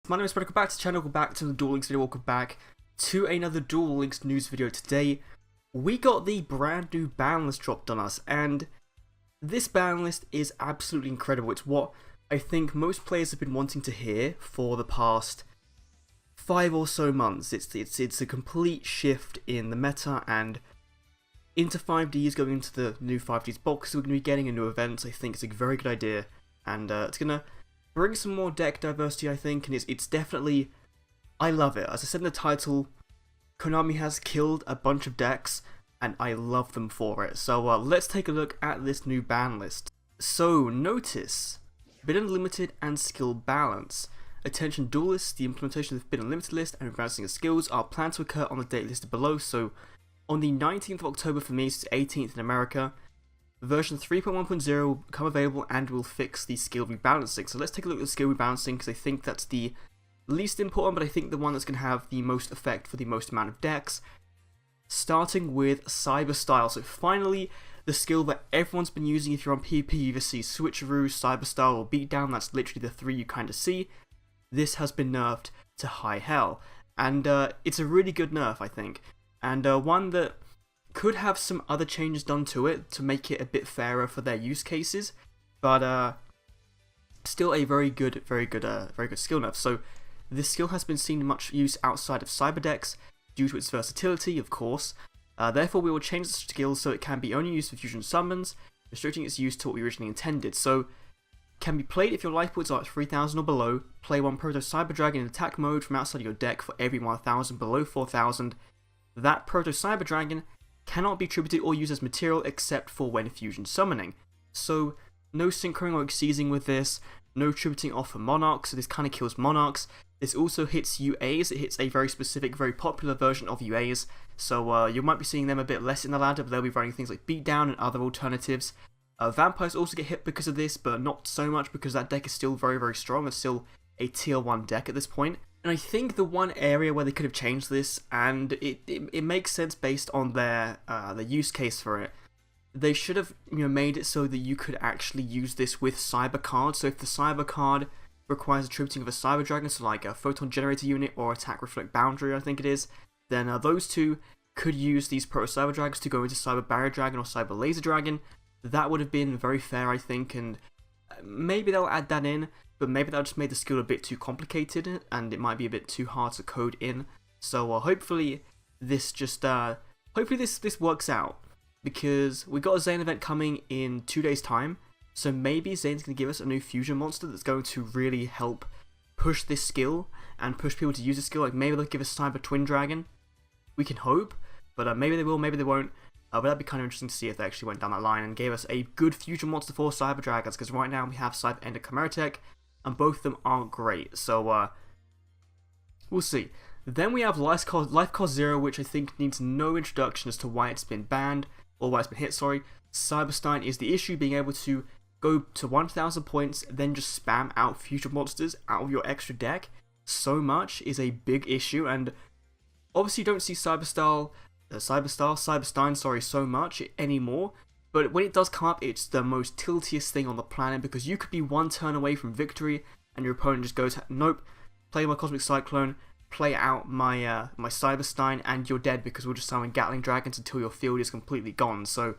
My name is Welcome back to the channel, welcome back to the Duel Links video, welcome back to another Duel Links news video. Today, we got the brand new ban list dropped on us, and this ban list is absolutely incredible. It's what I think most players have been wanting to hear for the past 5 or so months. It's a complete shift in the meta, and into 5Ds, going into the new 5Ds box, we're going to be getting a new event. I think it's a very good idea, and it's going to bring some more deck diversity, I think, and it's definitely, I love it. As I said in the title, Konami has killed a bunch of decks, and I love them for it. So let's take a look at this new ban list. So notice, Bid Unlimited and Skill Balance. Attention duelists, the implementation of the Bid Unlimited list and rebalancing of skills are planned to occur on the date listed below. So on the 19th of October for me, so 18th in America, version 3.1.0 will become available and will fix the skill rebalancing. So let's take a look at the skill rebalancing, because I think that's the least important, but I think the one that's going to have the most effect for the most amount of decks. Starting with Cyber Style. So finally, the skill that everyone's been using if you're on PvP, you either see Switcheroo, Cyber Style, or Beatdown. That's literally the three you kind of see. This has been nerfed to high hell, and it's a really good nerf, I think, and one that could have some other changes done to it to make it a bit fairer for their use cases, but still a very good skill nerf. So this skill has been seen in much use outside of cyber decks due to its versatility, of course. Therefore, we will change the skill so it can be only used for fusion summons, restricting its use to what we originally intended. So can be played if your life points are at 3000 or below. Play one Proto Cyber Dragon in attack mode from outside of your deck for every 1000 below 4000. That Proto Cyber Dragon cannot be tributed or used as material except for when fusion summoning. So no synchroing or exceeding with this, no tributing off for Monarchs, so this kind of kills Monarchs. This also hits UAs, it hits a very specific, very popular version of UAs, so you might be seeing them a bit less in the ladder, but they'll be running things like Beatdown and other alternatives. Vampires also get hit because of this, but not so much because that deck is still very strong. It's still a tier 1 deck at this point. And I think the one area where they could have changed this, and it makes sense based on their use case for it, they should have made it so that you could actually use this with cyber cards. So if the cyber card requires attributing of a cyber dragon, so like a photon generator unit or attack reflect boundary, I think it is, then those two could use these proto cyber dragons to go into cyber barrier dragon or cyber laser dragon. That would have been very fair, I think, and maybe they'll add that in, but maybe that just made the skill a bit too complicated, and it might be a bit too hard to code in. So hopefully this this works out, because we got a Zane event coming in 2 days time, so maybe Zane's going to give us a new fusion monster that's going to really help push this skill and push people to use this skill. Like maybe they'll give us Cyber Twin Dragon. We can hope, but maybe they will, maybe they won't. But that'd be kind of interesting to see if they actually went down that line and gave us a good fusion monster for Cyber Dragons, because right now we have Cyber Ender Chimera Tech, and both of them aren't great, so we'll see. Then we have Life Cost 0, which I think needs no introduction as to why it's been banned, or why it's been hit, sorry. Cyberstein is the issue, being able to go to 1000 points, then just spam out fusion monsters out of your extra deck so much is a big issue, and obviously you don't see Cyberstein, sorry, so much anymore, but when it does come up, it's the most tiltiest thing on the planet, because you could be one turn away from victory, and your opponent just goes, nope, play my Cosmic Cyclone, play out my my Cyberstein, and you're dead, because we'll just summon Gatling Dragons until your field is completely gone. So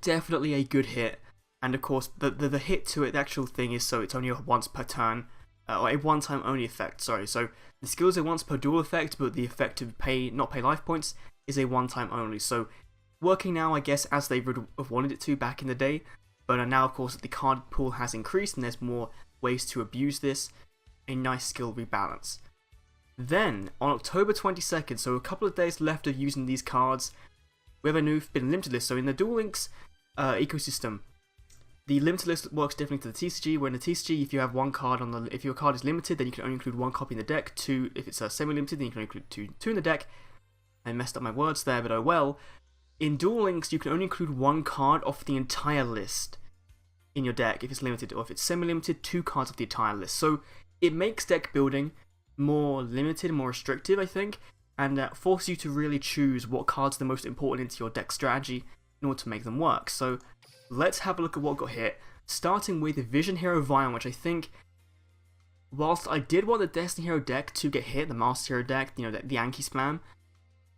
definitely a good hit, and of course the hit to it, the actual thing is, so it's only a once per turn, or a one time only effect, sorry. So the skill is a once per duel effect, but the effect to not pay life points is a one time only. So working now, I guess, as they would have wanted it to back in the day, but now of course the card pool has increased and there's more ways to abuse this. A nice skill rebalance. Then on October 22nd, so a couple of days left of using these cards, we have a new Bid Unlimited list. So in the Duel Links ecosystem, the limited list works differently to the TCG, where in the TCG, if you have one card if your card is limited, then you can only include one copy in the deck. Two, if it's semi-limited, then you can include two in the deck. I messed up my words there, but oh well. In Duel Links, you can only include one card off the entire list in your deck if it's limited, or if it's semi-limited, 2 cards off the entire list. So it makes deck building more limited, more restrictive, I think, and forces you to really choose what cards are the most important into your deck strategy in order to make them work. So let's have a look at what got hit, starting with Vision Hero Vion, which I think whilst I did want the Destiny Hero deck to get hit, the Master Hero deck, you know, the Yankee spam,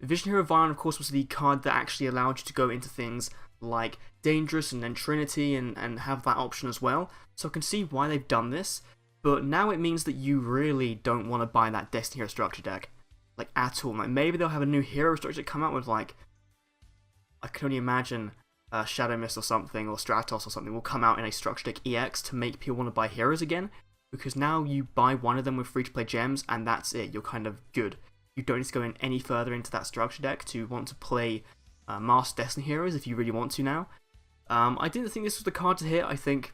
Vision Hero Vion, of course, was the card that actually allowed you to go into things like Dangerous and then Trinity and have that option as well. So I can see why they've done this, but now it means that you really don't want to buy that Destiny Hero structure deck, like, at all. Like, maybe they'll have a new hero structure come out with, like, I can only imagine Shadow Mist or something, or Stratos or something will come out in a structure deck EX to make people want to buy heroes again, because now you buy one of them with free-to-play gems, and that's it, you're kind of good. You don't need to go in any further into that structure deck to want to play Masked Destiny Heroes if you really want to now. I didn't think this was the card to hit. I think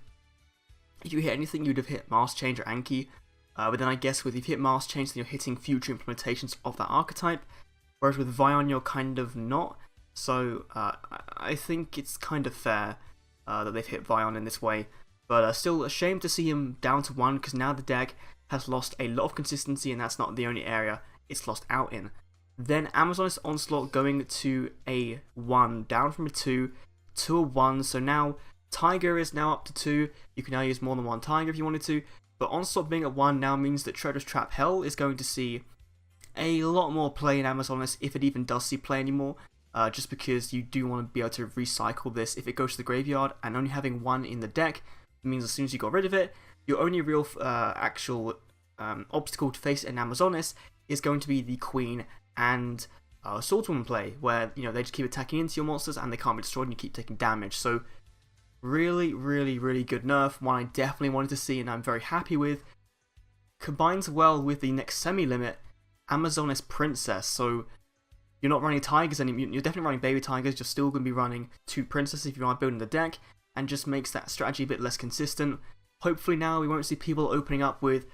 if you hit anything, you'd have hit Mask Change or Anki. But then I guess if you hit Mask Change, then you're hitting future implementations of that archetype. Whereas with Vion, you're kind of not. So I think it's kind of fair that they've hit Vion in this way. But still a shame to see him down to 1, because now the deck has lost a lot of consistency, and that's not the only area it's lost out in. Then Amazoness Onslaught going to a 1, down from a 2 to a 1. So now Tiger is now up to 2. You can now use more than one Tiger if you wanted to. But Onslaught being at 1 now means that Treacherous Trap Hell is going to see a lot more play in Amazoness, if it even does see play anymore. Just because you do want to be able to recycle this if it goes to the graveyard, and only having 1 in the deck means as soon as you got rid of it, your only real actual obstacle to face in Amazoness is going to be the Queen and Swordswoman play, where, you know, they just keep attacking into your monsters and they can't be destroyed and you keep taking damage. So really, really, really good nerf, one I definitely wanted to see and I'm very happy with. Combines well with the next semi-limit, Amazoness Princess. So you're not running Tigers anymore, you're definitely running Baby Tigers, you're still going to be running 2 Princesses if you are building the deck, and just makes that strategy a bit less consistent. Hopefully now we won't see people opening up with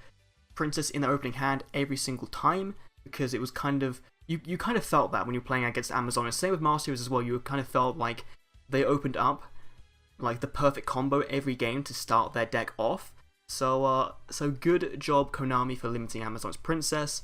Princess in their opening hand every single time, because it was kind of, you kind of felt that when you're playing against Amazoness. Same with Masters as well, you kind of felt like they opened up like the perfect combo every game to start their deck off. So good job Konami for limiting Amazoness Princess.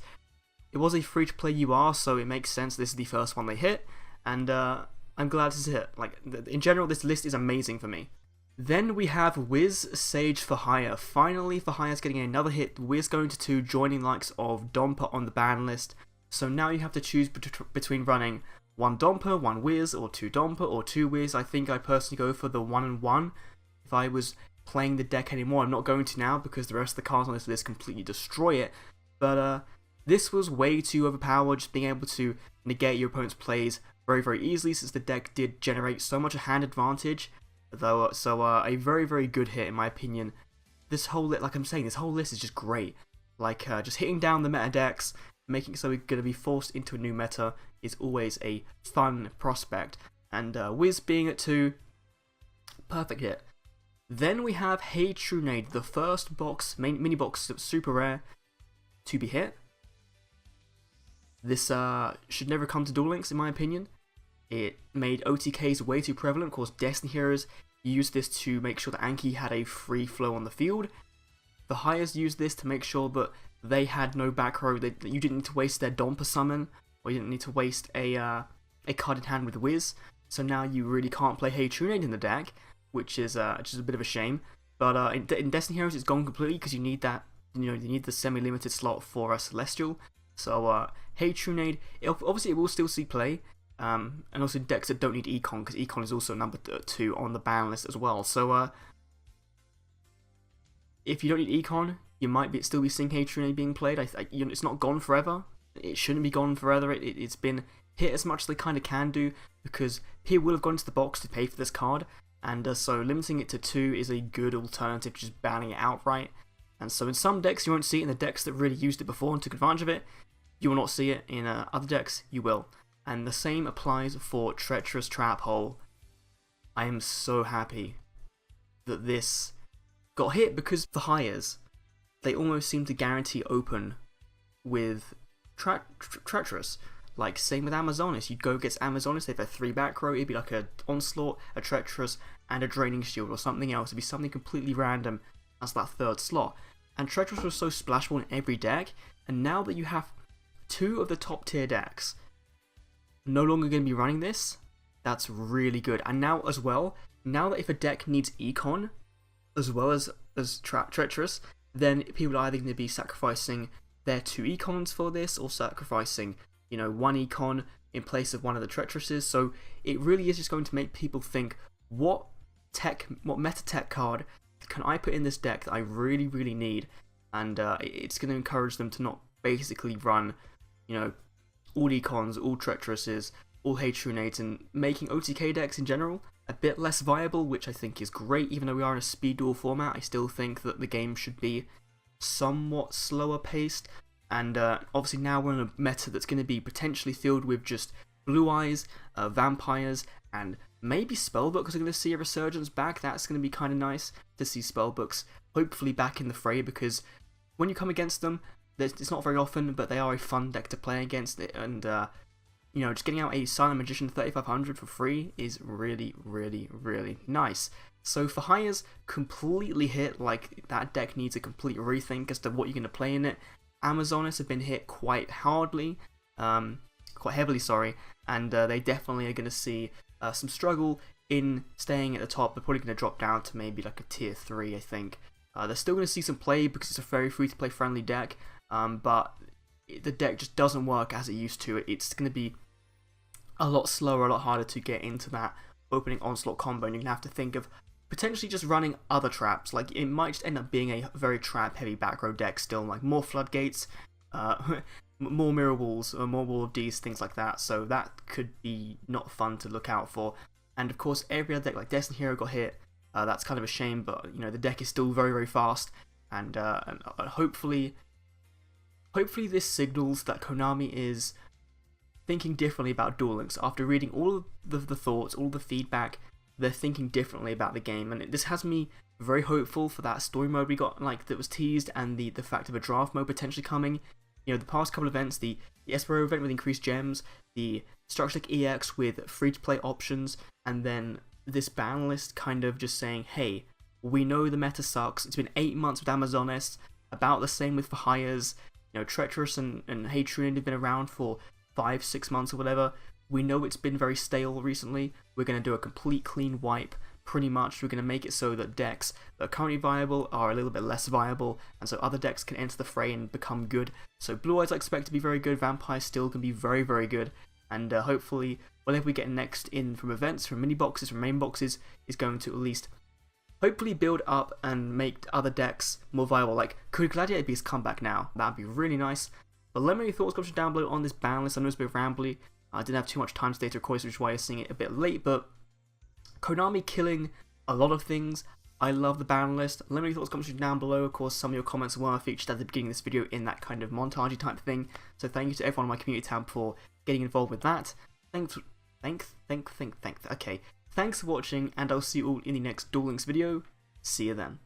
It was a free-to-play UR, so it makes sense this is the first one they hit, and I'm glad to see it. Like, in general, this list is amazing for me. Then we have Wiz Sage for Hire. Finally, for Hire's getting another hit. Wiz going to 2, joining likes of Domper on the ban list. So now you have to choose between running 1 Domper, 1 Wiz, or 2 Domper, or 2 Wiz. I think I personally go for the 1 and 1. If I was playing the deck anymore, I'm not going to now because the rest of the cards on this list completely destroy it. But this was way too overpowered, just being able to negate your opponent's plays very, very easily, since the deck did generate so much a hand advantage. Though, so a very, very good hit in my opinion. This whole like I'm saying, this whole list is just great. Like just hitting down the meta decks, making it so we're going to be forced into a new meta is always a fun prospect. And Wiz being at 2, perfect hit. Then we have Hey True Nade, the first box, mini box that was super rare to be hit. This should never come to Duel Links in my opinion. It made OTKs way too prevalent. Of course, Destiny Heroes used this to make sure that Anki had a free flow on the field. The Hires used this to make sure that they had no back row, that you didn't need to waste their Domper summon, or you didn't need to waste a card in hand with Wiz. So now you really can't play Hey True Nade in the deck, which is just a bit of a shame. But in Destiny Heroes, it's gone completely because you need that, you need the semi-limited slot for Celestial. So Hey True Nade, obviously it will still see play. And also decks that don't need Econ, because Econ is also number 2 on the ban list as well. So if you don't need Econ, you might still be seeing Hey True Nade being played. It's not gone forever. It shouldn't be gone forever. It's been hit as much as they kind of can do, because people will have gone to the box to pay for this card, and so limiting it to 2 is a good alternative to just banning it outright. And so in some decks you won't see it. In the decks that really used it before and took advantage of it, you will not see it. In other decks, you will. And the same applies for Treacherous Trap Hole. I am so happy that this got hit, because the Hires, they almost seem to guarantee open with Treacherous. Like, same with Amazoness. You'd go against Amazoness, they've had 3 back row, it'd be like a Onslaught, a Treacherous, and a Draining Shield, or something else. It'd be something completely random as that 3rd slot. And Treacherous was so splashable in every deck, and now that you have 2 of the top tier decks no longer going to be running this, that's really good. And now as well, now that if a deck needs Econ as well as Treacherous, then people are either going to be sacrificing their 2 econs for this, or sacrificing, you know, 1 econ in place of one of the treacherouses. So it really is just going to make people think, what meta tech card can I put in this deck that I really, really need? And it's going to encourage them to not basically run, you know, all econs, all treacherouses, all Hatronades, and making OTK decks in general a bit less viable, which I think is great. Even though we are in a speed duel format, I still think that the game should be somewhat slower paced. And obviously now we're in a meta that's going to be potentially filled with just blue eyes, vampires, and maybe spellbooks are going to see a resurgence back. That's going to be kind of nice to see spellbooks hopefully back in the fray, because when you come against them, it's not very often, but they are a fun deck to play against. And you know, just getting out a Silent Magician 3500 for free is really, really, really nice. So for hires, completely hit. Like, that deck needs a complete rethink as to what you're going to play in it. Amazonists have been hit quite heavily, sorry, and they definitely are going to see some struggle in staying at the top. They're probably going to drop down to maybe like a tier 3, I think. They're still going to see some play because it's a very free-to-play friendly deck, but the deck just doesn't work as it used to. It's going to be a lot slower, a lot harder to get into that opening onslaught combo, and you're going to have to think of potentially just running other traps. Like, it might just end up being a very trap-heavy back row deck still, like more floodgates, more mirror walls, or more wall of D's, things like that. So that could be not fun to look out for. And of course, every other deck like Destiny Hero got hit. That's kind of a shame, but you know, the deck is still very, very fast, and hopefully this signals that Konami is thinking differently about Duel Links. After reading all of the thoughts, all the feedback, they're thinking differently about the game, and this has me very hopeful for that story mode we got, like, that was teased, and the fact of a draft mode potentially coming. You know, the past couple of events, the Espero event with increased gems, the Structure Deck EX with free-to-play options, and then this ban list kind of just saying, hey, we know the meta sucks. It's been 8 months with Amazonists, about the same with for hires. You know, Treacherous and Hatred have been around for 5-6 months or whatever. We know it's been very stale recently. We're going to do a complete clean wipe. Pretty much, we're going to make it so that decks that are currently viable are a little bit less viable, and so other decks can enter the fray and become good. So Blue Eyes I expect to be very good, Vampire still can be very, very good, and hopefully whatever we get next in from events, from mini boxes, from main boxes, is going to at least hopefully build up and make other decks more viable. Like, could Gladiator Beast come back now? That'd be really nice. But let me know your thoughts, comments down below on this ban list. I know it's a bit rambly. I didn't have too much time today to record, which is why you're seeing it a bit late, but Konami killing a lot of things. I love the ban list. Let me know your thoughts, comments down below. Of course, some of your comments were featured at the beginning of this video in that kind of montagey type thing. So thank you to everyone on my community tab for getting involved with that. Okay, thanks for watching, and I'll see you all in the next Duel Links video. See you then.